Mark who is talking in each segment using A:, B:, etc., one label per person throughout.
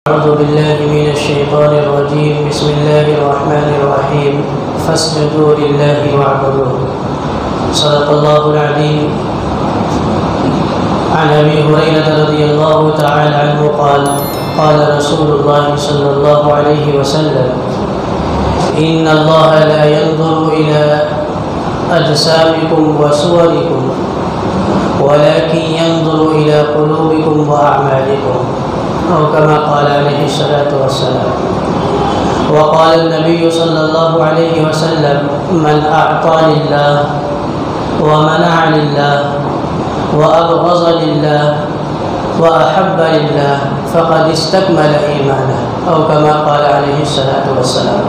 A: أعوذ بالله من الشيطان الرجيم. بسم الله الرحمن الرحيم. فاسجدوا لله واعبدوه. صدق الله العظيم. عن أبي هريرة رضي الله تعالى عنه قال قال رسول الله صلى الله عليه وسلم إن الله لا ينظر إلى أجسامكم وصوركم ولكن ينظر إلى قلوبكم وأعمالكم، أو كما قال عليه الصلاة والسلام. وقال النبي صلى الله عليه وسلم من أعطى لله ومنع لله وأبغض لله وأحب لله فقد استكمل إيمانه، أو كما قال عليه الصلاة والسلام.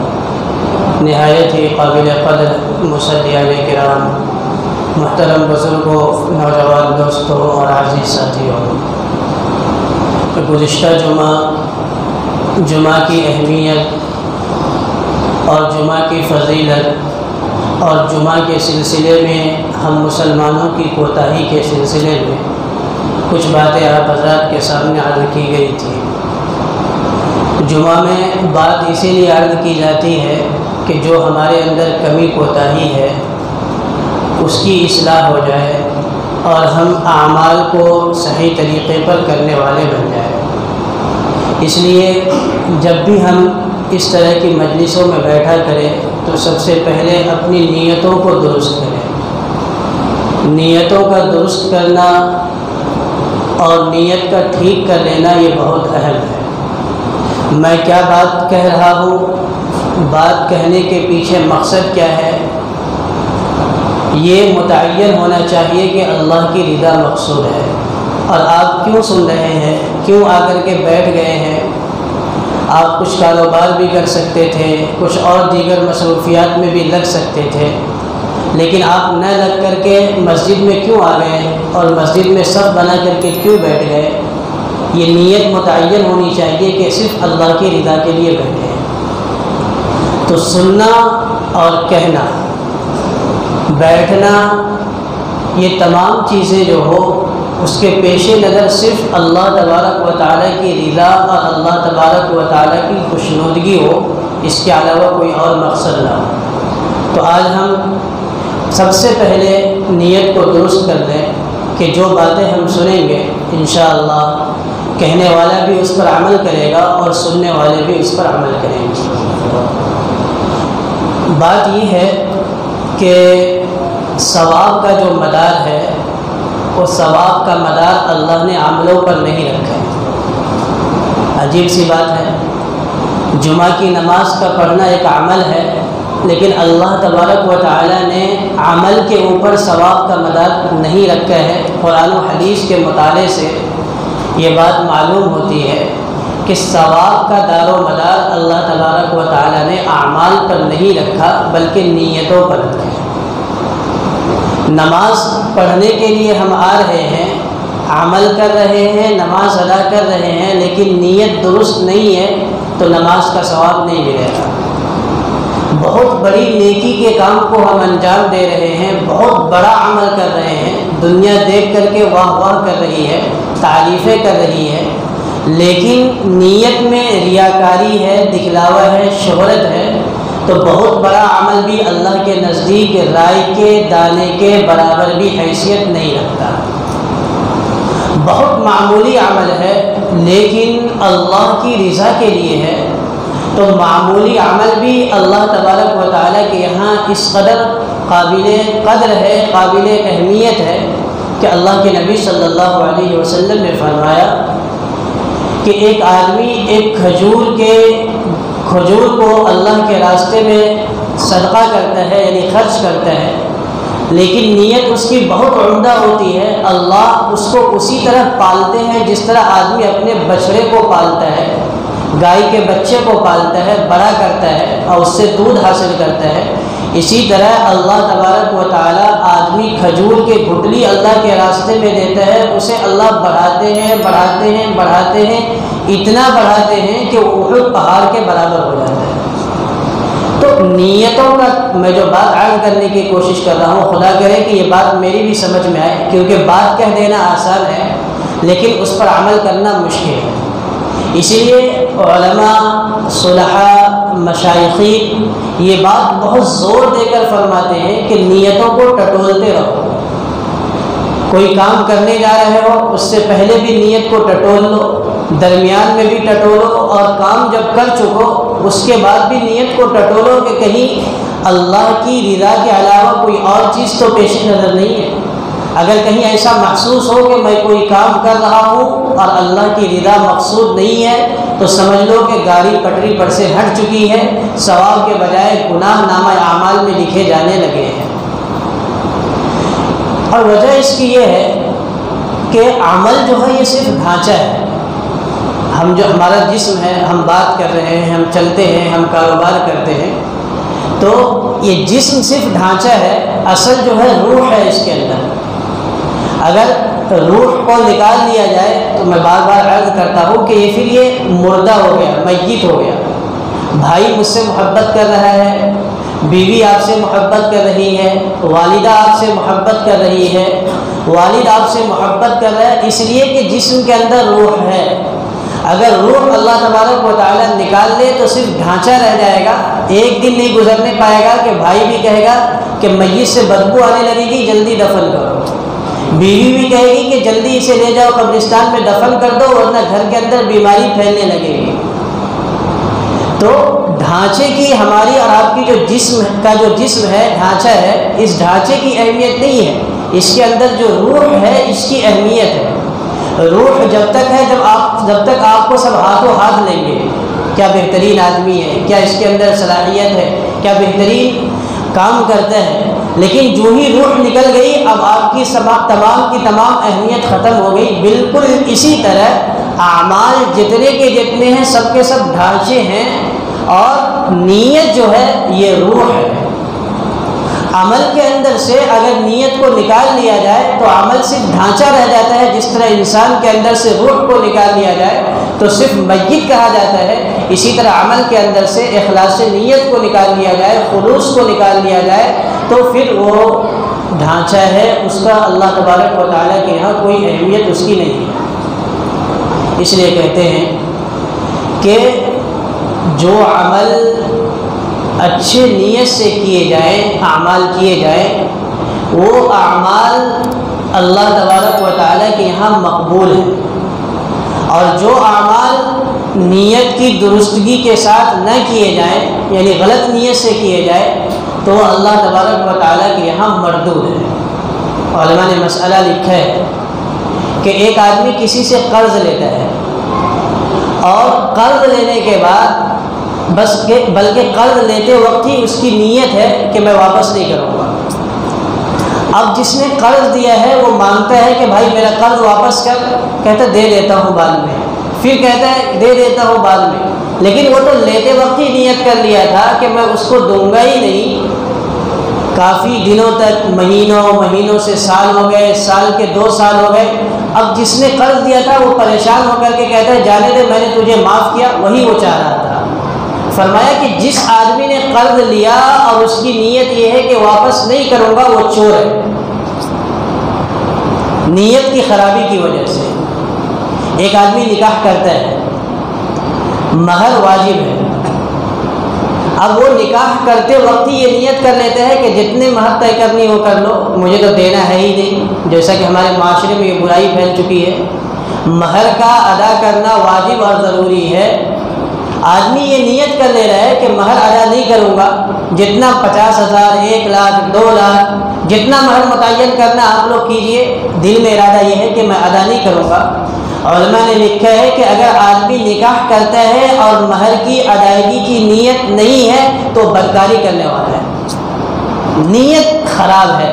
A: نہایت ہی قابل قدر مصلیان کرام، محترم بزرگوں، نوجوان دوستوں اور عزیز ساتھیوں، گزشتہ جمعہ کی اہمیت اور جمعہ کی فضیلت اور جمعہ کے سلسلے میں ہم مسلمانوں کی کوتاہی کے سلسلے میں کچھ باتیں آپ حضرات کے سامنے عرض کی گئی تھی. جمعہ میں بات اسی لیے عرض کی جاتی ہے کہ جو ہمارے اندر کمی کوتاہی ہے اس کی اصلاح ہو جائے اور ہم اعمال کو صحیح طریقے پر کرنے والے بن جائیں. اس لیے جب بھی ہم اس طرح کی مجلسوں میں بیٹھا کریں تو سب سے پہلے اپنی نیتوں کو درست کریں. نیتوں کا درست کرنا اور نیت کا ٹھیک کر لینا یہ بہت اہم ہے. میں کیا بات کہہ رہا ہوں، بات کہنے کے پیچھے مقصد کیا ہے، یہ متعین ہونا چاہیے کہ اللہ کی رضا مقصود ہے. اور آپ کیوں سن رہے ہیں، کیوں آ کر کے بیٹھ گئے ہیں؟ آپ کچھ کاروبار بھی کر سکتے تھے، کچھ اور دیگر مصروفیات میں بھی لگ سکتے تھے، لیکن آپ نہ لگ کر کے مسجد میں کیوں آ گئے اور مسجد میں صف بنا کر کے کیوں بیٹھ گئے؟ یہ نیت متعین ہونی چاہیے کہ صرف اللہ کی رضا کے لیے بیٹھے ہیں. تو سننا اور کہنا، بیٹھنا، یہ تمام چیزیں جو ہو اس کے پیش نظر صرف اللہ تبارک و تعالیٰ کی رضا اور اللہ تبارک و تعالیٰ کی خوشنودگی ہو، اس کے علاوہ کوئی اور مقصد نہ ہو. تو آج ہم سب سے پہلے نیت کو درست کر دیں کہ جو باتیں ہم سنیں گے انشاءاللہ کہنے والا بھی اس پر عمل کرے گا اور سننے والے بھی اس پر عمل کریں گے. بات یہ ہے کہ ثواب کا جو مدار ہے وہ ثواب کا مدار اللہ نے عملوں پر نہیں رکھا ہے. عجیب سی بات ہے، جمعہ کی نماز کا پڑھنا ایک عمل ہے، لیکن اللہ تبارک و تعالیٰ نے عمل کے اوپر ثواب کا مدار نہیں رکھا ہے. قرآن و حدیث کے مطالعے سے یہ بات معلوم ہوتی ہے کہ ثواب کا دار و مدار اللہ تبارک و تعالیٰ نے اعمال پر نہیں رکھا بلکہ نیتوں پر رکھا ہے. نماز پڑھنے کے لیے ہم آ رہے ہیں، عمل کر رہے ہیں، نماز ادا کر رہے ہیں، لیکن نیت درست نہیں ہے تو نماز کا ثواب نہیں ملے گا. بہت بڑی نیکی کے کام کو ہم انجام دے رہے ہیں، بہت بڑا عمل کر رہے ہیں، دنیا دیکھ کر کے واہ واہ کر رہی ہے، تعریفیں کر رہی ہے، لیکن نیت میں ریاکاری ہے، دکھلاوا ہے، شہرت ہے، تو بہت بڑا عمل بھی اللہ کے نزدیک رائے کے دانے کے برابر بھی حیثیت نہیں رکھتا. بہت معمولی عمل ہے لیکن اللہ کی رضا کے لیے ہے، تو معمولی عمل بھی اللہ تبارک و تعالیٰ کے یہاں اس قدر قابل قدر ہے، قابل اہمیت ہے کہ اللہ کے نبی صلی اللہ علیہ وسلم نے فرمایا کہ ایک آدمی ایک کھجور کو اللہ کے راستے میں صدقہ کرتا ہے، یعنی خرچ کرتا ہے، لیکن نیت اس کی بہت عمدہ ہوتی ہے. اللہ اس کو اسی طرح پالتے ہیں جس طرح آدمی اپنے بچڑے کو پالتا ہے، گائے کے بچے کو پالتا ہے، بڑا کرتا ہے اور اس سے دودھ حاصل کرتا ہے. اسی طرح اللہ تبارک و تعالیٰ آدمی کھجور کے گٹلی اللہ کے راستے میں دیتا ہے، اسے اللہ بڑھاتے ہیں بڑھاتے ہیں بڑھاتے ہیں، اتنا بڑھاتے ہیں کہ احد پہاڑ کے برابر ہو جاتا ہے. تو نیتوں کا میں جو بات عرض کرنے کی کوشش کر رہا ہوں، خدا کرے کہ یہ بات میری بھی سمجھ میں آئے، کیونکہ بات کہہ دینا آسان ہے لیکن اس پر عمل کرنا مشکل ہے. اسی لیے علماء، صلحاء، مشائخین یہ بات بہت زور دے کر فرماتے ہیں کہ نیتوں کو ٹٹولتے رہو. کوئی کام کرنے جا رہے ہو اس سے پہلے بھی نیت کو ٹٹول لو، درمیان میں بھی ٹٹولو، اور کام جب کر چکو اس کے بعد بھی نیت کو ٹٹولو کہ کہیں اللہ کی رضا کے علاوہ کوئی اور چیز تو پیش نظر نہیں ہے. اگر کہیں ایسا محسوس ہو کہ میں کوئی کام کر رہا ہوں اور اللہ کی رضا مقصود نہیں ہے تو سمجھ لو کہ گاڑی پٹری پر سے ہٹ چکی ہے، ثواب کے بجائے گناہ نامہ اعمال میں لکھے جانے لگے ہیں. اور وجہ اس کی یہ ہے کہ عمل جو ہے یہ صرف ڈھانچہ ہے. ہم جو ہمارا جسم ہے، ہم بات کر رہے ہیں، ہم چلتے ہیں، ہم کاروبار کرتے ہیں، تو یہ جسم صرف ڈھانچہ ہے، اصل جو ہے روح ہے اس کے اندر. اگر روح کو نکال لیا جائے تو میں بار بار عرض کرتا ہوں کہ یہ پھر یہ مردہ ہو گیا، میت ہو گیا. بھائی مجھ سے محبت کر رہا ہے، بیوی آپ سے محبت کر رہی ہے، والدہ آپ سے محبت کر رہی ہے، والد آپ سے محبت کر رہا ہے، اس لیے کہ جسم کے اندر روح ہے. اگر روح اللہ تبارک و تعالیٰ نکال لے تو صرف ڈھانچہ رہ جائے گا. ایک دن نہیں گزرنے پائے گا کہ بھائی بھی کہے گا کہ میت سے بدبو آنے لگے گی، جلدی دفن کرو. بیوی بھی کہے گی کہ جلدی اسے لے جاؤ قبرستان میں دفن کر دو ورنہ گھر کے اندر بیماری پھیلنے لگے گی. تو ڈھانچے کی ہماری اور آپ کی جو جسم ہے، ڈھانچہ ہے، اس ڈھانچے کی اہمیت نہیں ہے، اس کے اندر جو روح ہے اس کی اہمیت ہے. روح جب تک ہے جب تک آپ کو سب ہاتھوں ہاتھ لیں گے، کیا بہترین آدمی ہے، کیا اس کے اندر صلاحیت ہے، کیا بہترین کام کرتا ہے. لیکن جو ہی روح نکل گئی اب آپ کی تمام کی تمام اہمیت ختم ہو گئی. بالکل اسی طرح اعمال جتنے کے جتنے ہیں سب کے سب ڈھانچے ہیں، اور نیت جو ہے یہ روح ہے. عمل کے اندر سے اگر نیت کو نکال لیا جائے تو عمل صرف ڈھانچہ رہ جاتا ہے. جس طرح انسان کے اندر سے روح کو نکال لیا جائے تو صرف میت کہا جاتا ہے، اسی طرح عمل کے اندر سے اخلاص نیت کو نکال لیا جائے، خلوص کو نکال لیا جائے تو پھر وہ ڈھانچہ ہے، اس کا اللہ تبارک و تعالیٰ کے یہاں کوئی اہمیت اس کی نہیں ہے. اس لیے کہتے ہیں کہ جو عمل اچھے نیت سے کیے جائیں، اعمال کیے جائیں، وہ اعمال اللہ تبارک و تعالیٰ کے یہاں مقبول ہیں. اور جو اعمال نیت کی درستگی کے ساتھ نہ کیے جائیں، یعنی غلط نیت سے کیے جائیں، تو وہ اللہ تبارک و تعالیٰ کے یہاں مردود ہے. علماء نے مسئلہ لکھا ہے کہ ایک آدمی کسی سے قرض لیتا ہے اور قرض لینے کے بعد بلکہ قرض لیتے وقت ہی اس کی نیت ہے کہ میں واپس نہیں کروں گا. اب جس نے قرض دیا ہے وہ مانگتا ہے کہ بھائی میرا قرض واپس کر، کہتا ہے دے دیتا ہوں بعد میں، پھر کہتا ہے دے دیتا ہوں بعد میں. لیکن وہ تو لیتے وقت ہی نیت کر لیا تھا کہ میں اس کو دوں گا ہی نہیں. کافی دنوں تک، مہینوں سے سال ہو گئے، سال کے 2 سال ہو گئے. اب جس نے قرض دیا تھا وہ پریشان ہو کر کے کہتا ہے جانے دے، میں نے تجھے معاف کیا، وہی وہ چاہ رہا تھا. فرمایا کہ جس آدمی نے قرض لیا اور اس کی نیت یہ ہے کہ واپس نہیں کروں گا، وہ چور ہے. نیت کی خرابی کی وجہ سے. ایک آدمی نکاح کرتا ہے، مہر واجب ہے. اب وہ نکاح کرتے وقت ہی یہ نیت کر لیتا ہے کہ جتنے مہر طے کرنی ہو کر لو، مجھے تو دینا ہے ہی نہیں. جیسا کہ ہمارے معاشرے میں یہ برائی پھیل چکی ہے، مہر کا ادا کرنا واجب اور ضروری ہے. آدمی یہ نیت کر لے رہا ہے کہ مہر ادا نہیں کروں گا، جتنا 50,000، 1 لاکھ، 2 لاکھ، جتنا مہر متعین کرنا آپ لوگ کیجئے، دل میں ارادہ یہ ہے کہ میں ادا نہیں کروں گا. علماء نے لکھا ہے کہ اگر آدمی نکاح کرتا ہے اور مہر کی ادائیگی کی نیت نہیں ہے تو بدکاری کرنے والا ہے، نیت خراب ہے.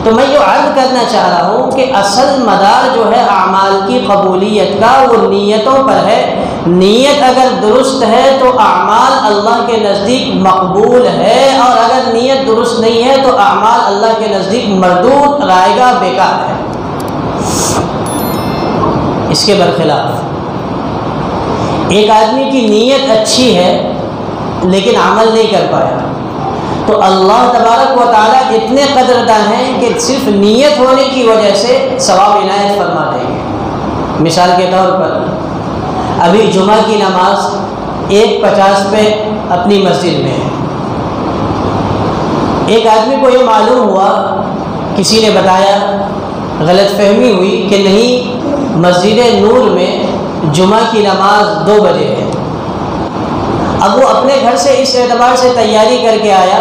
A: تو میں یہ عرض کرنا چاہ رہا ہوں کہ اصل مدار جو ہے اعمال کی قبولیت کا وہ نیتوں پر ہے. نیت اگر درست ہے تو اعمال اللہ کے نزدیک مقبول ہے، اور اگر نیت درست نہیں ہے تو اعمال اللہ کے نزدیک مردود، رائگاں، بیکار ہے. اس کے برخلاف ایک آدمی کی نیت اچھی ہے لیکن عمل نہیں کر پایا تو اللہ تبارک و تعالیٰ اتنے قدردان ہیں کہ صرف نیت ہونے کی وجہ سے ثواب عنایت فرما دیں گے. مثال کے طور پر ابھی جمعہ کی نماز 1:50 پہ اپنی مسجد میں ہے۔ ایک آدمی کو یہ معلوم ہوا، کسی نے بتایا، غلط فہمی ہوئی کہ نہیں، مسجد نور میں جمعہ کی نماز 2 بجے ہے۔ اب وہ اپنے گھر سے اس اعتبار سے تیاری کر کے آیا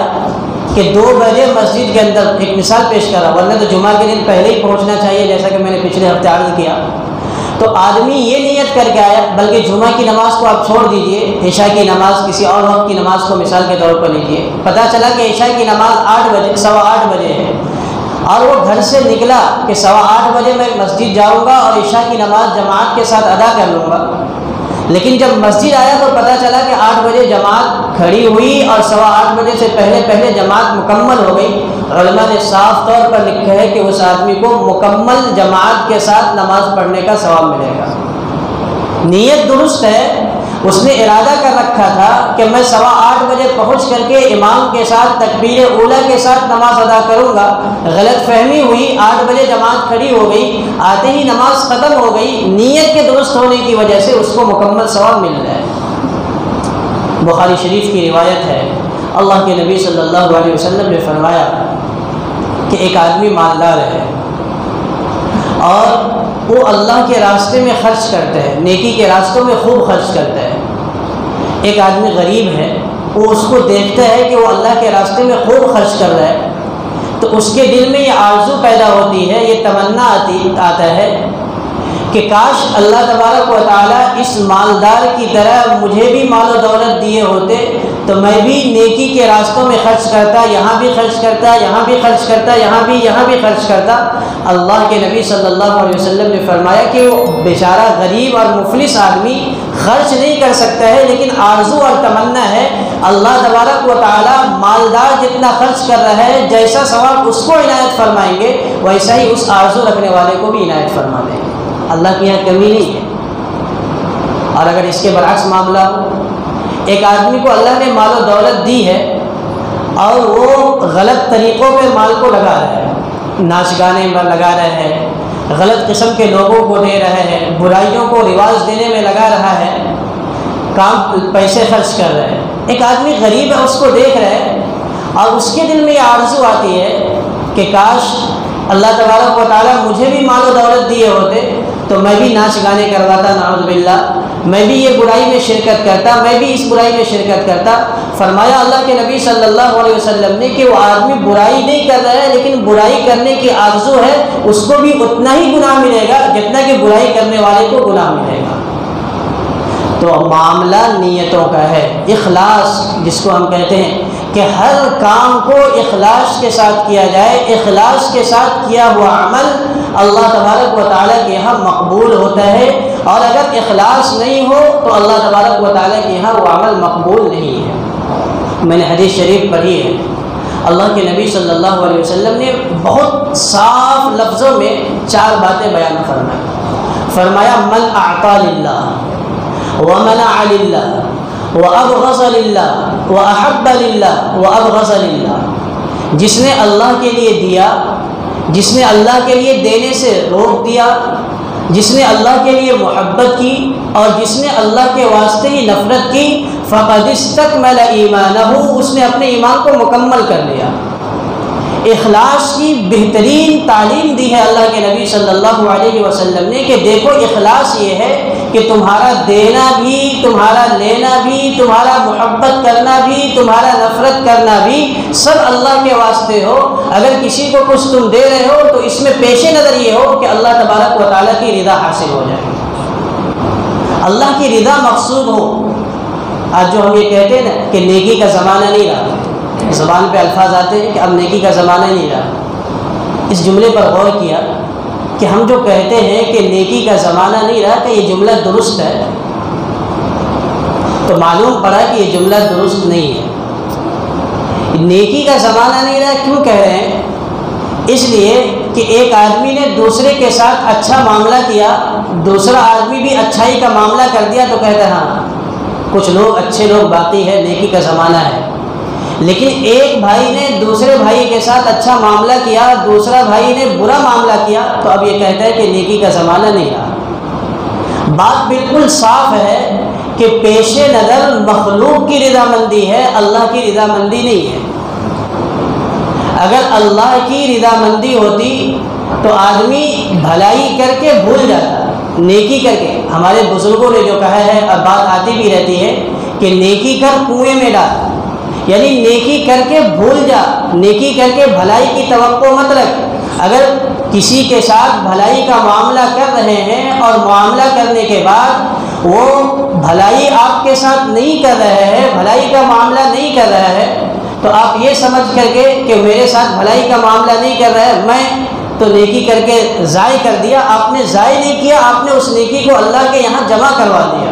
A: کہ 2 بجے مسجد کے اندر، ایک مثال پیش کرا، ورنہ تو جمعہ کے دن پہلے ہی پہنچنا چاہیے جیسا کہ میں نے پچھلے ہفتے عرض کیا۔ تو آدمی یہ نیت کر کے آیا، بلکہ جمعہ کی نماز کو آپ چھوڑ دیجئے، عشاء کی نماز کسی اور وقت کی نماز کو مثال کے طور پر لیجئے، پتہ چلا کہ عشاء کی نماز 8 بجے 8:15 بجے ہے، اور وہ گھر سے نکلا کہ 8:15 بجے میں مسجد جاؤں گا اور عشاء کی نماز جماعت کے ساتھ ادا کر لوں گا۔ لیکن جب مسجد آیا تو پتہ چلا کہ 8 بجے جماعت کھڑی ہوئی اور 8:15 بجے سے پہلے جماعت مکمل ہو گئی۔ علماء نے صاف طور پر لکھا ہے کہ اس آدمی کو مکمل جماعت کے ساتھ نماز پڑھنے کا ثواب ملے گا۔ نیت درست ہے، اس نے ارادہ کر رکھا تھا کہ میں 8:15 بجے پہنچ کر کے امام کے ساتھ تکبیر اولیٰ کے ساتھ نماز ادا کروں گا، غلط فہمی ہوئی، 8 بجے جماعت کھڑی ہو گئی، آتے ہی نماز ختم ہو گئی، نیت کے درست ہونے کی وجہ سے اس کو مکمل ثواب مل رہا ہے۔ بخاری شریف کی روایت ہے، اللہ کے نبی صلی اللہ علیہ وسلم نے فرمایا کہ ایک آدمی مالدار ہے اور وہ اللہ کے راستے میں خرچ کرتا ہے، نیکی کے راستوں میں خوب خرچ کرتا ہے۔ ایک آدمی غریب ہے، وہ اس کو دیکھتا ہے کہ وہ اللہ کے راستے میں خوب خرچ کر رہا ہے، تو اس کے دل میں یہ آرزو پیدا ہوتی ہے، یہ تمنا آتا ہے کہ کاش اللہ تبارک و تعالیٰ اس مالدار کی طرح مجھے بھی مال و دولت دیے ہوتے تو میں بھی نیکی کے راستوں میں خرچ کرتا، یہاں بھی خرچ کرتا، یہاں بھی خرچ کرتا، یہاں بھی خرچ کرتا۔ اللہ کے نبی صلی اللہ علیہ وسلم نے فرمایا کہ وہ بیچارہ غریب اور مفلس آدمی خرچ نہیں کر سکتا ہے، لیکن آرزو اور تمنا ہے اللہ تبارک و تعالیٰ مالدار جتنا خرچ کر رہا ہے، جیسا ثواب اس کو عنایت فرمائیں گے ویسا ہی اس آرزو رکھنے والے کو بھی عنایت فرما دیں گے۔ اللہ کی یہاں کمی نہیں ہے۔ اور اگر اس کے برعکس معاملہ ہو، ایک آدمی کو اللہ نے مال و دولت دی ہے اور وہ غلط طریقوں پہ مال کو لگا رہا ہے، ناچ گانے میں لگا رہا ہے، غلط قسم کے لوگوں کو دے رہا ہے، برائیوں کو رواج دینے میں لگا رہا ہے، پیسے خرچ کر رہا ہے۔ ایک آدمی غریب ہے، اس کو دیکھ رہا ہے اور اس کے دل میں یہ آرزو آتی ہے کہ کاش اللہ تبارک و تعالیٰ مجھے بھی مال و دولت دیے ہوتے تو میں بھی ناچ گانے کرواتا، نعوذ باللہ، میں بھی یہ برائی میں شرکت کرتا، میں بھی اس برائی میں شرکت کرتا۔ فرمایا اللہ کے نبی صلی اللہ علیہ وسلم نے کہ وہ آدمی برائی نہیں کر رہا ہے، لیکن برائی کرنے کی آرزو ہے، اس کو بھی اتنا ہی گناہ ملے گا جتنا کہ برائی کرنے والے کو گناہ ملے گا۔ تو معاملہ نیتوں کا ہے، اخلاص جس کو ہم کہتے ہیں کہ ہر کام کو اخلاص کے ساتھ کیا جائے، اخلاص کے ساتھ کیا ہوا عمل اللہ تبارک و تعالیٰ کے یہاں مقبول ہوتا ہے، اور اگر اخلاص نہیں ہو تو اللہ تبارک و تعالیٰ کے یہاں وہ عمل مقبول نہیں ہے۔ میں نے حدیث شریف پڑھی ہے، اللہ کے نبی صلی اللہ علیہ وسلم نے بہت صاف لفظوں میں 4 باتیں بیان فرمایا من اعطى للہ ومنع للہ وابغض للہ واحب للہ وابغض للہ، جس نے اللہ کے لیے دیا، جس نے اللہ کے لیے دینے سے روک دیا، جس نے اللہ کے لیے محبت کی اور جس نے اللہ کے واسطے ہی نفرت کی، فقد استکمل ایمانہ، اس نے اپنے ایمان کو مکمل کر لیا۔ اخلاص کی بہترین تعلیم دی ہے اللہ کے نبی صلی اللہ علیہ وسلم نے کہ دیکھو اخلاص یہ ہے کہ تمہارا دینا بھی، تمہارا لینا بھی، تمہارا محبت کرنا بھی، تمہارا نفرت کرنا بھی سب اللہ کے واسطے ہو۔ اگر کسی کو کچھ تم دے رہے ہو تو اس میں پیش نظر یہ ہو کہ اللہ تبارک و تعالیٰ کی رضا حاصل ہو جائے، اللہ کی رضا مقصود ہو۔ آج جو ہم یہ کہتے ہیں نا کہ نیکی کا زمانہ نہیں رہا، زبان پہ الفاظ آتے ہیں کہ اب نیکی کا زمانہ نہیں رہا، اس جملے پر غور کیا کہ ہم جو کہتے ہیں کہ نیکی کا زمانہ نہیں رہا، کہ یہ جملہ درست ہے؟ تو معلوم پڑا کہ یہ جملہ درست نہیں ہے۔ نیکی کا زمانہ نہیں رہا کیوں کہہ رہے ہیں؟ اس لیے کہ ایک آدمی نے دوسرے کے ساتھ اچھا معاملہ کیا، دوسرا آدمی بھی اچھائی کا معاملہ کر دیا تو کہتا ہے ہاں کچھ لوگ اچھے لوگ باقی ہے، نیکی کا زمانہ ہے۔ لیکن ایک بھائی نے دوسرے بھائی کے ساتھ اچھا معاملہ کیا، دوسرا بھائی نے برا معاملہ کیا، تو اب یہ کہتا ہے کہ نیکی کا زمانہ نہیں رہا۔ بات بالکل صاف ہے کہ پیش نظر مخلوق کی رضامندی ہے، اللہ کی رضامندی نہیں ہے۔ اگر اللہ کی رضامندی ہوتی تو آدمی بھلائی کر کے بھول جاتا، نیکی کر کے۔ ہمارے بزرگوں نے جو کہا ہے، اب بات آتی بھی رہتی ہے کہ نیکی کر کنویں میں ڈال، یعنی نیکی کر کے بھول جا، نیکی کر کے بھلائی کی توقع مت رکھ۔ اگر کسی کے ساتھ بھلائی کا معاملہ کر رہے ہیں اور معاملہ کرنے کے بعد وہ بھلائی آپ کے ساتھ نہیں کر رہا ہے، بھلائی کا معاملہ نہیں کر رہا ہے، تو آپ یہ سمجھ کر کے کہ میرے ساتھ بھلائی کا معاملہ نہیں کر رہا ہے، میں تو نیکی کر کے ضائع کر دیا۔ آپ نے ضائع نہیں کیا، آپ نے اس نیکی کو اللہ کے یہاں جمع کروا دیا۔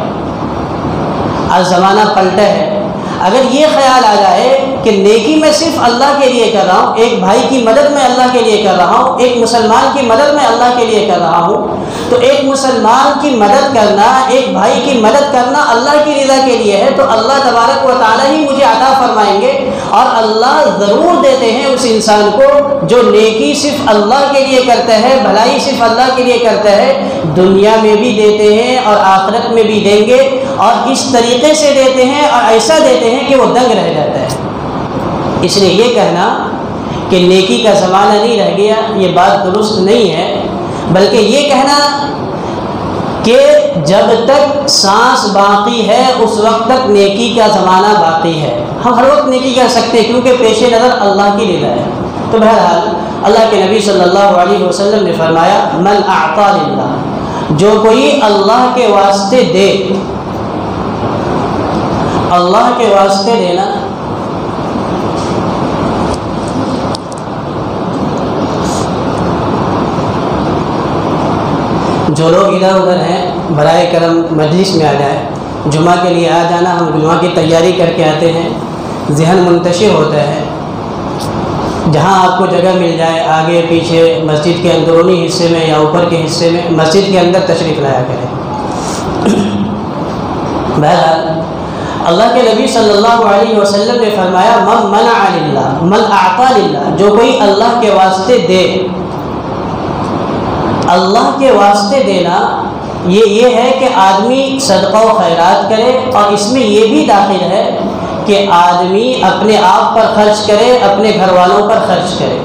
A: آج زمانہ پلٹا ہے۔ اگر یہ خیال آ جائے کہ نیکی میں صرف اللہ کے لیے کر رہا ہوں، ایک بھائی کی مدد میں اللہ کے لیے کر رہا ہوں، ایک مسلمان کی مدد میں اللہ کے لیے کر رہا ہوں، تو ایک مسلمان کی مدد کرنا، ایک بھائی کی مدد کرنا اللہ کی رضا کے لیے ہے، تو اللہ تبارک و تعالیٰ ہی مجھے عطا فرمائیں گے۔ اور اللہ ضرور دیتے ہیں اس انسان کو جو نیکی صرف اللہ کے لیے کرتا ہے، بھلائی صرف اللہ کے لیے کرتا ہے، دنیا میں بھی دیتے ہیں اور آخرت میں بھی دیں گے، اور اس طریقے سے دیتے ہیں اور ایسا دیتے ہیں کہ وہ دنگ رہ جاتا ہے۔ اس لیے یہ کہنا کہ نیکی کا زمانہ نہیں رہ گیا، یہ بات درست نہیں ہے، بلکہ یہ کہنا کہ جب تک سانس باقی ہے اس وقت تک نیکی کا زمانہ باقی ہے۔ ہم ہر وقت نیکی کر سکتے ہیں کیونکہ پیش نظر اللہ کی رضا ہے۔ تو بہرحال اللہ کے نبی صلی اللہ علیہ وسلم نے فرمایا، من اعطا للہ، جو کوئی اللہ کے واسطے دے، اللہ کے واسطے دینا، جو لوگ ادھر ادھر ہیں برائے کرم مجلس میں آ جائیں، جمعہ کے لیے آ جانا، ہم جمعہ کی تیاری کر کے آتے ہیں، ذہن منتشر ہوتا ہے، جہاں آپ کو جگہ مل جائے آگے پیچھے مسجد کے اندرونی حصے میں یا اوپر کے حصے میں، مسجد کے اندر تشریف لایا کریں۔ بہرحال اللہ کے نبی صلی اللہ علیہ وسلم نے فرمایا، من منع للہ، من اعطا للہ، جو کوئی اللہ کے واسطے دے۔ اللہ کے واسطے دینا یہ ہے کہ آدمی صدقہ و خیرات کرے، اور اس میں یہ بھی داخل ہے کہ آدمی اپنے آپ پر خرچ کرے، اپنے گھر والوں پر خرچ کرے۔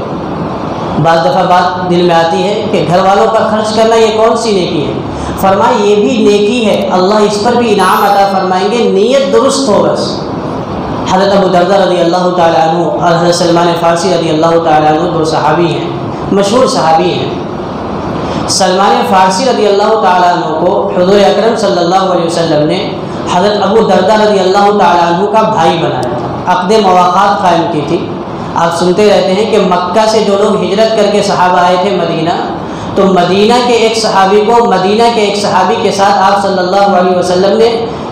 A: بعض دفعہ بات دل میں آتی ہے کہ گھر والوں پر خرچ کرنا یہ کون سی نیکی ہے؟ فرمایا یہ بھی نیکی ہے، اللہ اس پر بھی انعام عطا فرمائیں گے، نیت درست ہو بس۔ حضرت ابو درداء رضی اللہ تعالیٰ عنہ اور حضرت سلمان فارسی رضی اللہ تعالیٰ عنہ دو صحابی ہیں، مشہور صحابی ہیں۔ سلمان فارسی رضی اللہ تعالیٰ عنہ کو حضور اکرم صلی اللہ علیہ وسلم نے حضرت ابو درداء رضی اللہ تعالیٰ عنہ کا بھائی بنایا تھا، عقد مواقات قائم کی تھی۔ آپ سنتے رہتے ہیں کہ مکہ سے جو لوگ ہجرت کر کے صحابہ آئے تھے مدینہ، تو مدینہ کے ایک صحابی کو مدینہ کے ایک صحابی کے ساتھ آپ صلی اللہ علیہ وسلم نے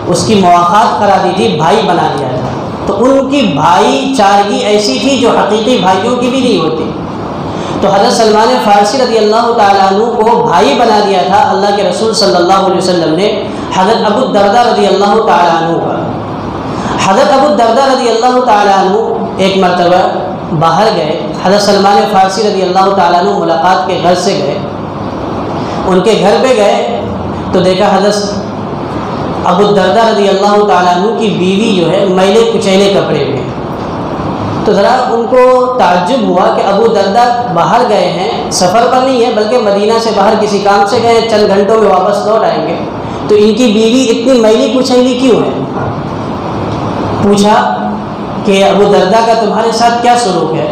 A: اس کی مواقات کرا دی تھی، بھائی بنا دیا تھا۔ تو ان کی بھائی چارگی ایسی تھی جو حقیقی بھائیوں کی بھی نہیں ہوتی۔ تو حضرت سلمان فارسی رضی اللہ تعالیٰ عنہ کو بھائی بنا دیا تھا اللہ کے رسول صلی اللہ علیہ وسلم نے حضرت ابو الدرداء رضی اللہ تعالیٰ عنہ کا۔ حضرت ابو الدرداء رضی اللہ تعالیٰ عنہ ایک مرتبہ باہر گئے، حضرت سلمان فارسی رضی اللہ تعالیٰ عنہ ملاقات کے غرض سے گئے، ان کے گھر پہ گئے تو دیکھا حضرت ابو الدرداء رضی اللہ تعالیٰ عنہ کی بیوی جو ہے میلے کچیلے کپڑے میں۔ تو ذرا ان کو تعجب ہوا کہ ابو درداء باہر گئے ہیں، سفر پر نہیں ہے بلکہ مدینہ سے باہر کسی کام سے گئے، چند گھنٹوں میں واپس لوٹ آئیں گے، تو ان کی بیوی اتنی میلی کچیلی کیوں ہے؟ پوچھا کہ ابو درداء کا تمہارے ساتھ کیا سلوک ہے؟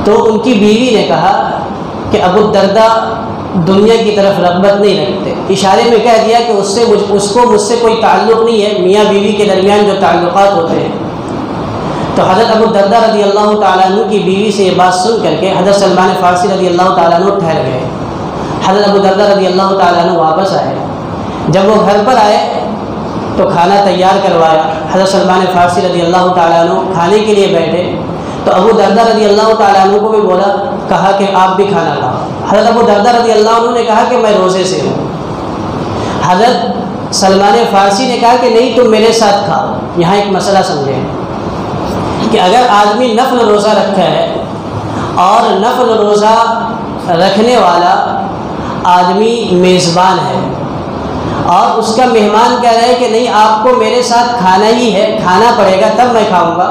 A: تو ان کی بیوی نے کہا کہ ابو درداء دنیا کی طرف رغبت نہیں رکھتے، اشارے میں کہہ دیا کہ اس کو مجھ سے کوئی تعلق نہیں ہے، میاں بیوی کے درمیان جو تعلقات ہوتے ہیں۔ تو حضرت ابو الدرداء رضی اللہ تعالیٰ عنہ کی بیوی سے یہ بات سن کر کے حضرت سلمان فارسی رضی اللہ تعالیٰ عنہ ٹھہر گئے۔ حضرت ابو الدرداء رضی اللہ تعالیٰ عنہ واپس آئے، جب وہ گھر پر آئے تو کھانا تیار کروایا، حضرت سلمان فارسی رضی اللہ تعالیٰ عنہ کھانے کے لیے بیٹھے، تو ابو الدرداء رضی اللہ تعالیٰ عنہ کو بھی بولا، کہا کہ آپ بھی کھانا کھاؤ۔ حضرت ابو الدرداء رضی اللہ عنہ نے کہا کہ میں روزے سے ہوں۔ حضرت سلمان فارسی نے کہا کہ نہیں تم میرے ساتھ کھاؤ۔ یہاں ایک مسئلہ سمجھیں کہ اگر آدمی نفل روزہ رکھا ہے اور نفل روزہ رکھنے والا آدمی میزبان ہے، اور اس کا مہمان کہہ رہا ہے کہ نہیں آپ کو میرے ساتھ کھانا ہی ہے، کھانا پڑے گا تب میں کھاؤں گا،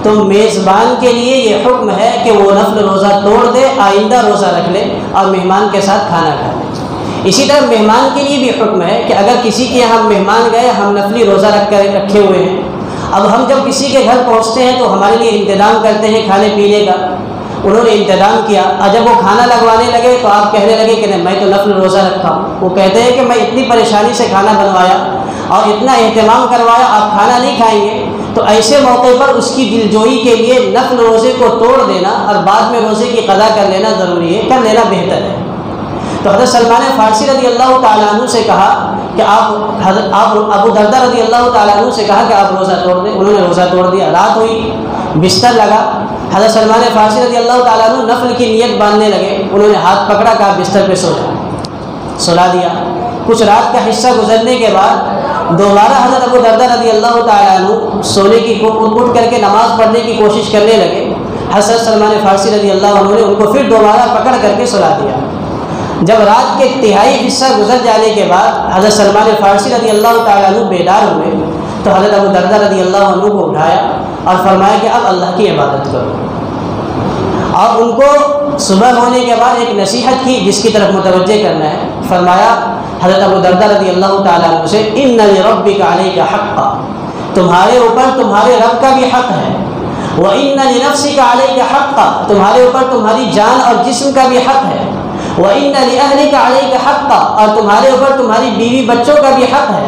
A: تو میزبان کے لیے یہ حکم ہے کہ وہ نفل روزہ توڑ دے، آئندہ روزہ رکھ لے اور مہمان کے ساتھ کھانا کھا لے۔ اسی طرح مہمان کے لیے بھی حکم ہے کہ اگر کسی کے یہاں مہمان گئے، ہم نفلی روزہ رکھے ہوئے ہیں، اب ہم جب کسی کے گھر پہنچتے ہیں تو ہمارے لیے انتظام کرتے ہیں کھانے پینے کا، انہوں نے انتظام کیا، اور جب وہ کھانا لگوانے لگے تو آپ کہنے لگے کہ نہیں میں تو نفل روزہ رکھا ہوں، وہ کہتے ہیں کہ میں اتنی پریشانی سے کھانا بنوایا اور اتنا اہتمام کروایا، آپ کھانا نہیں کھائیں گے، تو ایسے موقع پر اس کی دلجوئی کے لیے نفل روزے کو توڑ دینا اور بعد میں روزے کی قضا کر لینا ضروری ہے، کر لینا بہتر ہے۔ تو حضرت سلمان فارسی رضی اللہ تعالیٰ عنہ سے کہا کہ آپ ابو دردہ رضی اللہ تعالیٰ عنہ سے کہا کہ آپ روزہ توڑ دیں، انہوں نے روزہ توڑ دیا، رات ہوئی، بستر لگا، حضرت سلمان فارسی رضی اللہ تعالیٰ عنہ نفل کی نیت باندھنے لگے، انہوں نے ہاتھ پکڑا، کہا بستر پہ سلا دیا۔ کچھ رات کا حصہ گزرنے کے بعد دوبارہ حضرت ابو دردہ رضی اللہ تعالیٰ عنہ سونے کی اٹھ کر کے نماز پڑھنے کی کوشش کرنے لگے، حضرت سلمان فارسی رضی اللہ عنہ نے ان کو پھر دوبارہ پکڑ کر کے سلا دیا۔ جب رات کے تہائی حصہ گزر جانے کے بعد حضرت سلمان فارسی رضی اللہ تعالیٰ عنہ بیدار ہوئے تو حضرت ابو دردہ رضی اللہ عنہ کو اٹھایا اور فرمایا کہ اب اللہ کی عبادت کرو، اور ان کو صبح ہونے کے بعد ایک نصیحت کی جس کی طرف متوجہ کرنا ہے۔ فرمایا حضرت ابو دردہ رضی اللہ تعالیٰ عنہ سے، ان لربک علیک حقا، تمہارے اوپر تمہارے رب کا بھی حق ہے، وان لنفسک علیک حقا، تمہارے اوپر تمہاری جان اور جسم کا بھی حق ہے، وَإِنَّ لِأَهْلِكَ عَلَيْكَ حَقًّا، اور تمہارے اوپر تمہاری بیوی بچوں کا بھی حق ہے،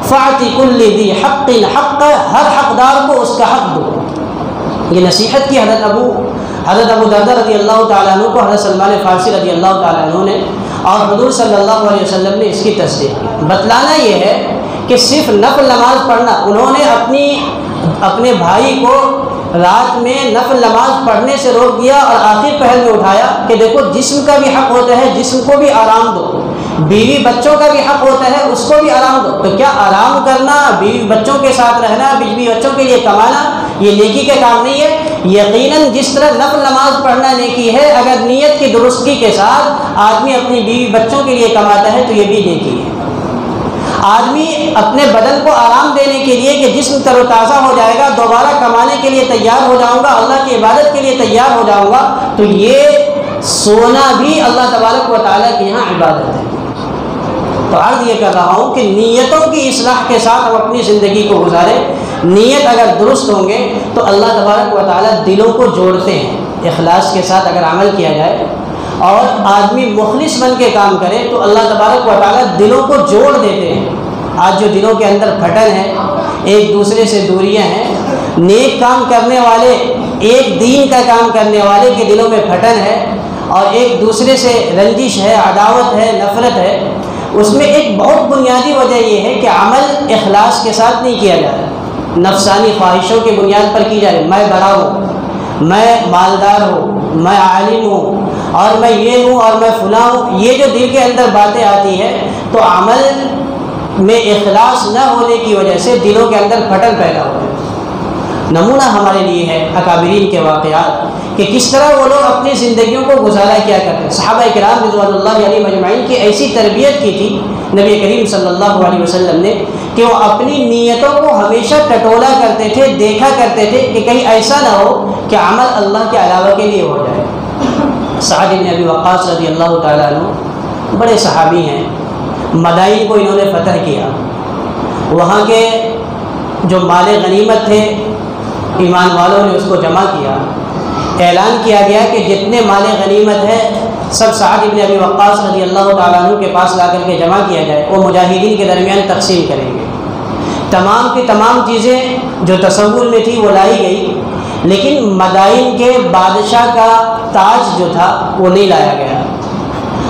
A: فَأْتِ كُلِّ ذِي حَقٍّ حَقًّا، ہر حقدار کو اس کا حق دو۔ یہ نصیحت کی حضرت ابو دردہ رضی اللہ تعالیٰ عنہ کو حضرت سلمان فارسی رضی اللہ تعالیٰ عنہ نے، اور حضور صلی اللہ علیہ وسلم نے اس کی تصدیق کی۔ بتلانا یہ ہے کہ صرف نفل نماز پڑھنا، انہوں نے اپنے بھائی کو رات میں نفل نماز پڑھنے سے روک دیا اور آخر پہر میں اٹھایا کہ دیکھو جسم کا بھی حق ہوتا ہے، جسم کو بھی آرام دو، بیوی بچوں کا بھی حق ہوتا ہے، اس کو بھی آرام دو۔ تو کیا آرام کرنا، بیوی بچوں کے ساتھ رہنا، بیوی بچوں کے لیے کمانا یہ نیکی کے کام نہیں ہے؟ یقیناً جس طرح نفل نماز پڑھنا نیکی ہے، اگر نیت کی درستگی کے ساتھ آدمی اپنی بیوی بچوں کے لیے کماتا ہے تو یہ بھی نیکی ہے۔ آدمی اپنے بدن کو آرام دینے کے لیے کہ جسم تر و تازہ ہو جائے گا، دوبارہ کمانے کے لیے تیار ہو جاؤں گا، اللہ کی عبادت کے لیے تیار ہو جاؤں گا، تو یہ سونا بھی اللہ تبارک و تعالیٰ کے یہاں عبادت ہے۔ تو عرض یہ کر رہا ہوں کہ نیتوں کی اصلاح کے ساتھ ہم اپنی زندگی کو گزاریں۔ نیت اگر درست ہوں گے تو اللہ تبارک و تعالیٰ دلوں کو جوڑتے ہیں۔ اخلاص کے ساتھ اگر عمل کیا جائے اور آدمی مخلص بن کے کام کرے تو اللہ تبارک و تعالیٰ دلوں کو جوڑ دیتے ہیں۔ آج جو دلوں کے اندر پھٹن ہے، ایک دوسرے سے دوریاں ہیں، نیک کام کرنے والے، ایک دین کا کام کرنے والے کے دلوں میں پھٹن ہے اور ایک دوسرے سے رنجش ہے، عداوت ہے، نفرت ہے، اس میں ایک بہت بنیادی وجہ یہ ہے کہ عمل اخلاص کے ساتھ نہیں کیا جا رہا، نفسانی خواہشوں کی بنیاد پر کی جائے، میں بڑا ہوں، میں مالدار ہوں، میں عالم ہوں، اور میں یہ ہوں اور میں فلاں ہوں، یہ جو دل کے اندر باتیں آتی ہے تو عمل میں اخلاص نہ ہونے کی وجہ سے دلوں کے اندر پھٹن پیدا ہو ہے۔ نمونہ ہمارے لیے ہے اکابرین کے واقعات کہ کس طرح وہ لوگ اپنی زندگیوں کو گزارا کیا کرتے ہیں۔ صحابہ کرام رضوان اللہ علیہم اجمعین کی ایسی تربیت کی تھی نبی کریم صلی اللہ علیہ وسلم نے کہ وہ اپنی نیتوں کو ہمیشہ ٹٹولا کرتے تھے، دیکھا کرتے تھے کہ کہیں ایسا نہ ہو کہ عمل اللہ کے علاوہ کے لیے ہو جائے۔ سعد بن ابی وقاص رضی اللہ تعالیٰ عنہ بڑے صحابی ہیں، مدائن کو انہوں نے فتح کیا، وہاں کے جو مال غنیمت تھے ایمان والوں نے اس کو جمع کیا، اعلان کیا گیا کہ جتنے مال غنیمت ہے سب سعد بن ابی وقاص رضی اللہ تعالیٰ عنہ کے پاس لا کر کے جمع کیا جائے، وہ مجاہدین کے درمیان تقسیم کریں گے۔ تمام کی تمام چیزیں جو تصور میں تھی وہ لائی گئی، لیکن مدائن کے بادشاہ کا تاج جو تھا وہ نہیں لایا گیا،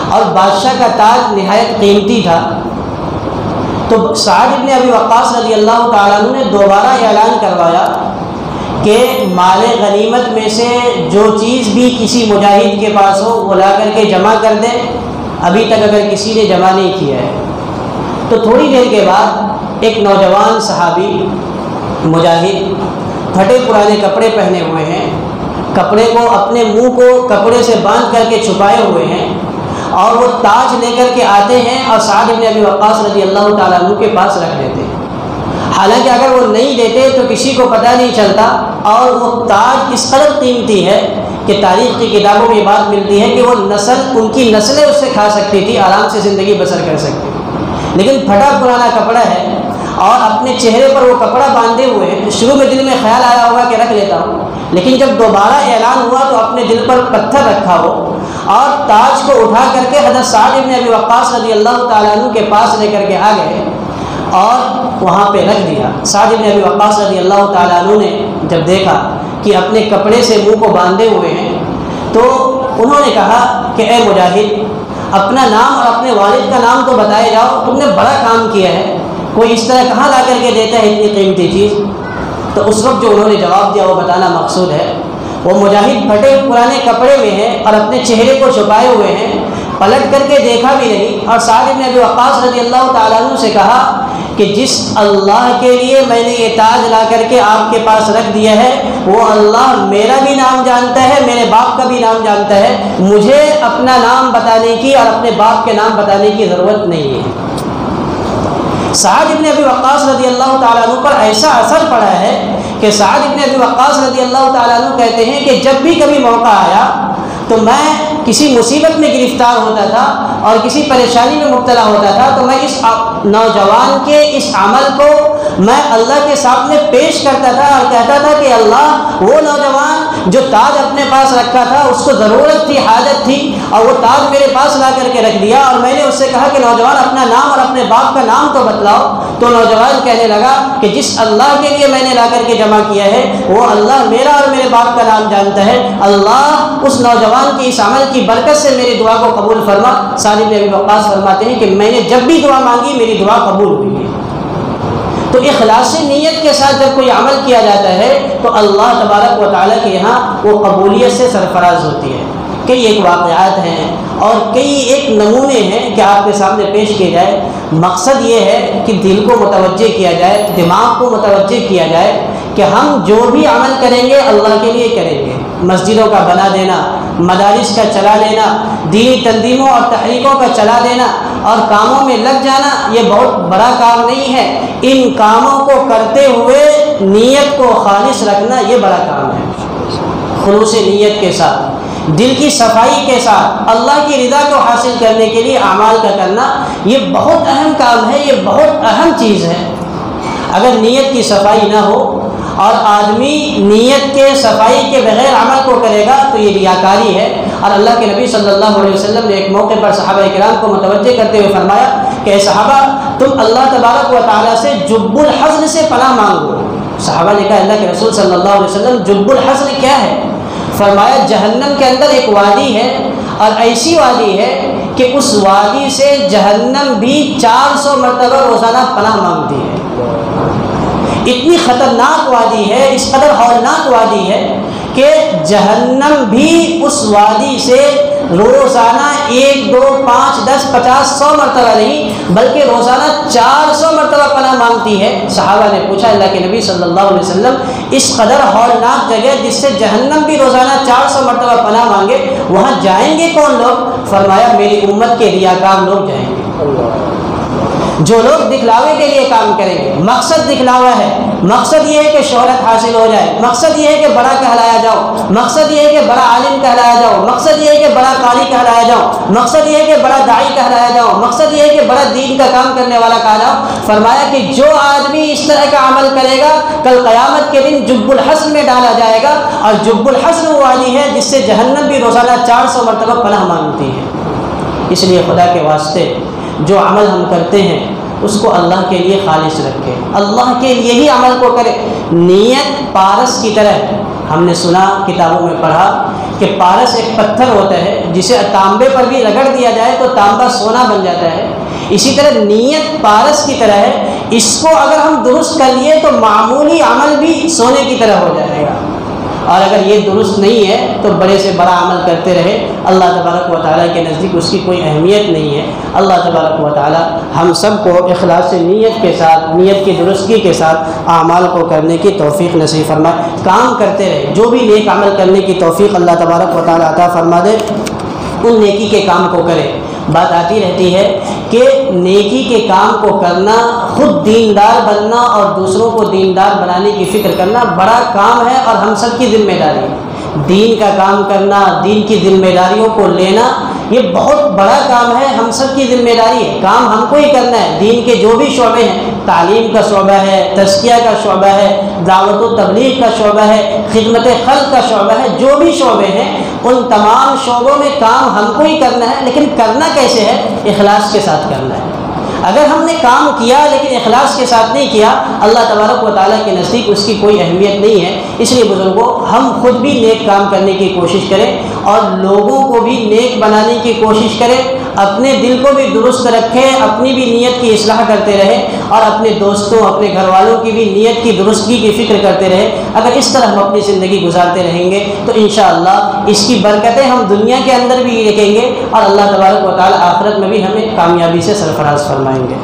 A: اور بادشاہ کا تاج نہایت قیمتی تھا۔ تو سعد بن ابی وقاص رضی اللہ تعالیٰ عنہ نے دوبارہ اعلان کروایا کہ مال غنیمت میں سے جو چیز بھی کسی مجاہد کے پاس ہو وہ لا کر کے جمع کر دے، ابھی تک اگر کسی نے جمع نہیں کیا ہے۔ تو تھوڑی دیر کے بعد ایک نوجوان صحابی مجاہد پھٹے پرانے کپڑے پہنے ہوئے ہیں، کپڑے کو اپنے منہ کو کپڑے سے باندھ کر کے چھپائے ہوئے ہیں، اور وہ تاج لے کر کے آتے ہیں اور سعد بن ابی وقاص رضی اللہ تعالیٰ عنہ کے پاس رکھ دیتے ہیں۔ حالانکہ اگر وہ نہیں دیتے تو کسی کو پتہ نہیں چلتا، اور وہ تاج اس قدر قیمتی ہے کہ تاریخ کی کتابوں میں یہ بات ملتی ہے کہ وہ ان کی نسلیں اس سے کھا سکتی تھی، آرام سے زندگی بسر کر سکتی تھی، لیکن پھٹا پرانا کپڑا ہے اور اپنے چہرے پر وہ کپڑا باندھے ہوئے ہیں۔ شروع میں دل میں خیال آیا ہوگا کہ رکھ لیتا ہوں، لیکن جب دوبارہ اعلان ہوا تو اپنے دل پر پتھر رکھا ہو اور تاج کو اٹھا کر کے حضرت سعد بن ابی وقاص رضی اللہ تعالیٰ عنہ کے پاس لے کر کے آ گئے اور وہاں پہ رکھ دیا۔ سعد بن ابی وقاص رضی اللہ تعالیٰ عنہ نے جب دیکھا کہ اپنے کپڑے سے منہ کو باندھے ہوئے ہیں تو انہوں نے کہا کہ اے مجاہد، اپنا نام اور اپنے والد کا نام تو بتائے جاؤ، تم نے بڑا کام کیا ہے، کوئی اس طرح کہاں لا کر کے دیتا ہے اتنی قیمتی چیز؟ تو اس وقت جو انہوں نے جواب دیا وہ بتانا مقصود ہے۔ وہ مجاہد پھٹے پرانے کپڑے میں ہیں اور اپنے چہرے کو چھپائے ہوئے ہیں، پلٹ کر کے دیکھا بھی نہیں، اور سعد بن ابی وقاص رضی اللہ تعالیٰ عنہ سے کہا کہ جس اللہ کے لیے میں نے یہ تاج لا کر کے آپ کے پاس رکھ دیا ہے، وہ اللہ میرا بھی نام جانتا ہے، میرے باپ کا بھی نام جانتا ہے، مجھے اپنا نام بتانے کی اور اپنے باپ کے نام بتانے کی ضرورت نہیں ہے۔ سعد بن ابی وقاص رضی اللہ تعالیٰ عنہ پر ایسا اثر پڑا ہے کہ سعد بن ابی وقاص رضی اللہ تعالیٰ عنہ کہتے ہیں کہ جب بھی کبھی موقع آیا تو میں کسی مصیبت میں گرفتار ہوتا تھا اور کسی پریشانی میں مبتلا ہوتا تھا تو میں اس نوجوان کے اس عمل کو میں اللہ کے سامنے پیش کرتا تھا اور کہتا تھا کہ اللہ، وہ نوجوان جو تاج اپنے پاس رکھا تھا اس کو ضرورت تھی، حاجت تھی، اور وہ تاج میرے پاس لا کر کے رکھ دیا، اور میں نے اس سے کہا کہ نوجوان اپنا نام اور اپنے باپ کا نام تو بتلاؤ، تو نوجوان کہنے لگا کہ جس اللہ کے لیے میں نے لا کر کے جمع کیا ہے وہ اللہ میرا اور میرے باپ کا نام جانتا ہے، اللہ اس نوجوان کے اس عمل کی برکت سے میری دعا کو قبول فرما۔ سعد بن ابی وقاص فرماتے ہیں کہ میں نے جب بھی دعا مانگی میری دعا قبول ہوئی ہے۔ تو اخلاص نیت کے ساتھ جب کوئی عمل کیا جاتا ہے تو اللہ تبارک و تعالیٰ کے یہاں وہ قبولیت سے سرفراز ہوتی ہے۔ کئی ایک واقعات ہیں اور کئی ایک نمونے ہیں کہ آپ کے سامنے پیش کیے جائے۔ مقصد یہ ہے کہ دل کو متوجہ کیا جائے، دماغ کو متوجہ کیا جائے کہ ہم جو بھی عمل کریں گے اللہ کے لیے کریں گے۔ مسجدوں کا بنا دینا، مدارس کا چلا لینا، دینی تنظیموں اور تحریکوں کا چلا دینا اور کاموں میں لگ جانا یہ بہت بڑا کام نہیں ہے، ان کاموں کو کرتے ہوئے نیت کو خالص رکھنا یہ بڑا کام ہے۔ خلوص نیت کے ساتھ، دل کی صفائی کے ساتھ اللہ کی رضا کو حاصل کرنے کے لیے اعمال کا کرنا یہ بہت اہم کام ہے، یہ بہت اہم چیز ہے۔ اگر نیت کی صفائی نہ ہو اور آدمی نیت کے صفائی کے بغیر عمل کو کرے گا تو یہ ریاکاری ہے۔ اور اللہ کے نبی صلی اللہ علیہ وسلم نے ایک موقع پر صحابہ کرام کو متوجہ کرتے ہوئے فرمایا کہ اے صحابہ، تم اللہ تبارک و تعالیٰ سے جب الحزن سے پناہ مانگو۔ صحابہ نے کہا اللہ کے رسول صلی اللہ علیہ وسلم جب الحزن کیا ہے؟ فرمایا جہنم کے اندر ایک وادی ہے اور ایسی وادی ہے کہ اس وادی سے جہنم بھی 400 مرتبہ روزانہ پناہ مانگتی ہے۔ اتنی خطرناک وادی ہے، اس قدر ہولناک وادی ہے کہ جہنم بھی اس وادی سے روزانہ 1 2 5 10 50 100 مرتبہ نہیں بلکہ روزانہ 400 مرتبہ پناہ مانگتی ہے۔ صحابہ نے پوچھا اللہ کے نبی صلی اللہ علیہ وسلم، اس قدر ہولناک جگہ جس سے جہنم بھی روزانہ 400 مرتبہ پناہ مانگے، وہاں جائیں گے کون لوگ؟ فرمایا میری امت کے ریاکار لوگ جائیں گے، جو لوگ دکھلاوے کے لیے کام کریں گے۔ مقصد دکھلاوا ہے، مقصد یہ ہے کہ شہرت حاصل ہو جائے، مقصد یہ ہے کہ بڑا کہلایا جاؤ، مقصد یہ ہے کہ بڑا عالم کہلایا جاؤ، مقصد یہ ہے کہ بڑا قاری کہلایا جاؤ، مقصد یہ ہے کہ بڑا داعی کہلایا جاؤ، مقصد یہ ہے کہ بڑا دین کا کام کرنے والا کہا جاؤ۔ فرمایا کہ جو آدمی اس طرح کا عمل کرے گا کل قیامت کے دن جب الحزن میں ڈالا جائے گا، اور جب الحزن وہ وادی ہے جس سے جہنم بھی روزانہ 400 مرتبہ پناہ مانگتی ہے۔ اس لیے خدا کے واسطے جو عمل ہم کرتے ہیں اس کو اللہ کے لیے خالص رکھیں، اللہ کے لیے ہی عمل کو کریں۔ نیت پارس کی طرح ہے، ہم نے سنا کتابوں میں پڑھا کہ پارس ایک پتھر ہوتا ہے جسے تانبے پر بھی رگڑ دیا جائے تو تانبا سونا بن جاتا ہے، اسی طرح نیت پارس کی طرح ہے، اس کو اگر ہم درست کر لیے تو معمولی عمل بھی سونے کی طرح ہو جائے گا، اور اگر یہ درست نہیں ہے تو بڑے سے بڑا عمل کرتے رہے اللہ تبارک و تعالیٰ کے نزدیک اس کی کوئی اہمیت نہیں ہے۔ اللہ تبارک و تعالیٰ ہم سب کو اخلاص نیت کے ساتھ، نیت کی درستگی کے ساتھ اعمال کو کرنے کی توفیق نصیب فرمائے۔ کام کرتے رہے، جو بھی نیک عمل کرنے کی توفیق اللہ تبارک و تعالیٰ عطا فرما دے۔ ان نیکی کے کام کو کرے۔ بات آتی رہتی ہے کہ نیکی کے کام کو کرنا، خود دیندار بننا اور دوسروں کو دیندار بنانے کی فکر کرنا بڑا کام ہے اور ہم سب کی ذمہ داری ہے۔ دین کا کام کرنا، دین کی ذمہ داریوں کو لینا، یہ بہت بڑا کام ہے، ہم سب کی ذمہ داری ہے۔ کام ہم کو ہی کرنا ہے۔ دین کے جو بھی شعبے ہیں، تعلیم کا شعبہ ہے، تزکیہ کا شعبہ ہے، دعوت و تبلیغ کا شعبہ ہے، خدمت خلق کا شعبہ ہے، جو بھی شعبے ہیں ان تمام شعبوں میں کام ہم کو ہی کرنا ہے۔ لیکن کرنا کیسے ہے؟ اخلاص کے ساتھ کرنا ہے۔ اگر ہم نے کام کیا لیکن اخلاص کے ساتھ نہیں کیا، اللہ تبارک و تعالیٰ کے نزدیک اس کی کوئی اہمیت نہیں ہے۔ اس لیے بزرگوں، ہم خود بھی نیک کام کرنے کی کوشش کریں اور لوگوں کو بھی نیک بنانے کی کوشش کریں، اپنے دل کو بھی درست رکھیں، اپنی بھی نیت کی اصلاح کرتے رہیں اور اپنے دوستوں، اپنے گھر والوں کی بھی نیت کی درستگی کی فکر کرتے رہیں۔ اگر اس طرح ہم اپنی زندگی گزارتے رہیں گے تو انشاءاللہ اس کی برکتیں ہم دنیا کے اندر بھی دیکھیں گے اور اللہ تبارک و تعالیٰ آخرت میں بھی ہمیں کامیابی سے سرفراز فرمائیں گے۔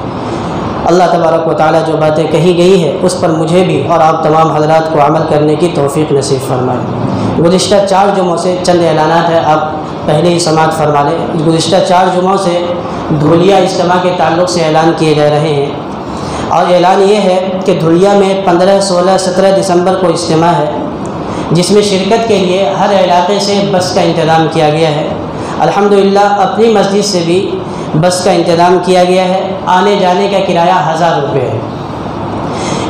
A: اللہ تبارک و تعالیٰ جو باتیں کہی گئی ہے اس پر مجھے بھی اور آپ تمام حضرات کو عمل کرنے کی توفیق نصیب فرمائے۔ گزشتہ 4 جمعوں سے چند اعلانات ہیں، آپ پہلے ہی سماعت فرما لیں۔ گزشتہ 4 جمعوں سے دھولیا اجتماع کے تعلق سے اعلان کیے جا رہے ہیں، اور اعلان یہ ہے کہ دھولیا میں 15، 16، 17 دسمبر کو اجتماع ہے، جس میں شرکت کے لیے ہر علاقے سے بس کا انتظام کیا گیا ہے۔ الحمدللہ اپنی مسجد سے بھی بس کا انتظام کیا گیا ہے۔ آنے جانے کا کرایہ 1000 روپے ہے۔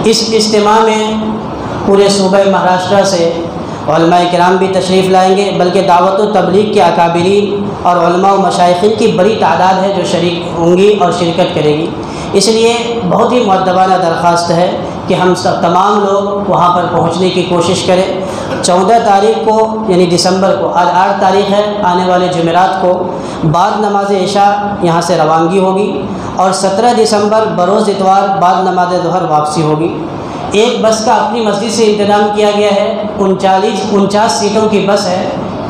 A: اس اجتماع میں پورے صوبہ مہاراشٹر سے علماء کرام بھی تشریف لائیں گے، بلکہ دعوت و تبلیغ کے اکابرین اور علماء و مشائخین کی بڑی تعداد ہے جو شریک ہوں گی اور شرکت کرے گی۔ اس لیے بہت ہی مؤدبانہ درخواست ہے کہ ہم سب تمام لوگ وہاں پر پہنچنے کی کوشش کریں۔ 14 تاریخ کو یعنی دسمبر کو، آج 8 تاریخ ہے، آنے والے جمعرات کو بعد نماز عشاء یہاں سے روانگی ہوگی، اور 17 دسمبر بروز اتوار بعد نماز ظہر واپسی ہوگی۔ ایک بس کا اپنی مسجد سے انتظام کیا گیا ہے، 49 سیٹوں کی بس ہے۔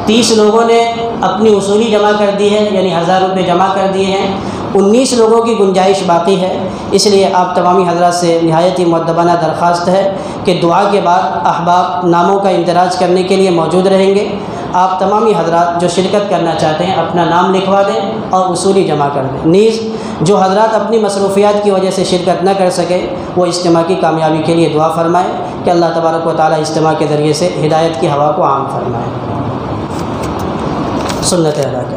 A: 30 لوگوں نے اپنی وصولی جمع کر دی ہے، یعنی 1000 روپے جمع کر دیے ہیں۔ 19 لوگوں کی گنجائش باقی ہے۔ اس لیے آپ تمامی حضرات سے نہایت ہی مؤدبانہ درخواست ہے کہ دعا کے بعد احباب ناموں کا اندراج کرنے کے لیے موجود رہیں گے۔ آپ تمامی حضرات جو شرکت کرنا چاہتے ہیں اپنا نام لکھوا دیں اور وصولی جمع کر دیں۔ نیز جو حضرات اپنی مصروفیات کی وجہ سے شرکت نہ کر سکے وہ اجتماع کی کامیابی کے لیے دعا فرمائیں کہ اللہ تبارک و تعالیٰ اجتماع کے ذریعے سے ہدایت کی ہوا کو عام فرمائے۔ سنت ادا کریں۔